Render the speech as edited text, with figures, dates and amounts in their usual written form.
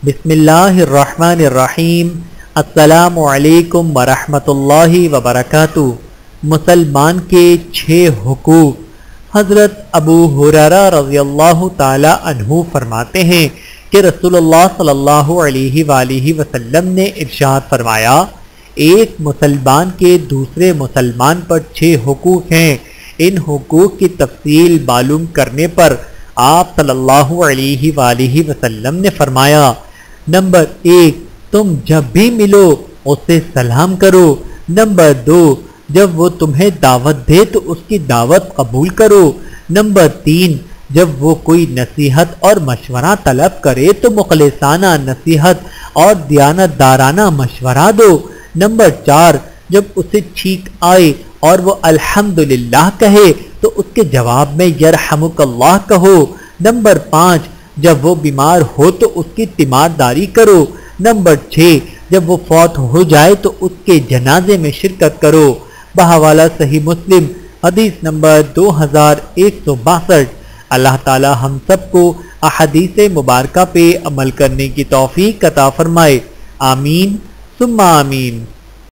بسم اللہ الرحمن الرحیم۔ السلام علیکم ورحمۃ اللہ وبرکاتہ۔ مسلمان کے 6 حقوق۔ حضرت ابو ہریرہ رضی اللہ تعالی عنہ فرماتے ہیں کہ رسول اللہ صلی اللہ علیہ وآلہ وسلم نے ارشاد فرمایا، ایک مسلمان کے دوسرے مسلمان پر 6 حقوق ہیں۔ ان حقوق کی تفصیل معلوم کرنے پر آپ صلی اللہ علیہ وآلہ وسلم نے فرمایا، نمبر 1، تم جب بھی ملو اسے سلام کرو۔ نمبر 2، جب وہ تمہیں دعوت دے تو اس کی دعوت قبول کرو۔ نمبر 3، جب وہ کوئی نصیحت اور مشورہ طلب کرے تو مخلصانہ نصیحت اور دیانت دارانہ مشورہ دو۔ نمبر 4، جب اسے چھینک آئے اور وہ الحمدللہ کہے تو اس کے جواب میں یرحمک اللہ کہو۔ نمبر 5، جب وہ بیمار ہو تو اس کی تیمارداری کرو۔ نمبر 6، جب وہ فوت ہو جائے تو اس کے جنازے میں شرکت کرو۔ بحوالہ صحیح مسلم، حدیث نمبر 2162۔ اللہ تعالی ہم سب کو احادیث مبارکہ پہ عمل کرنے کی توفیق عطا فرمائے، آمین ثم آمین۔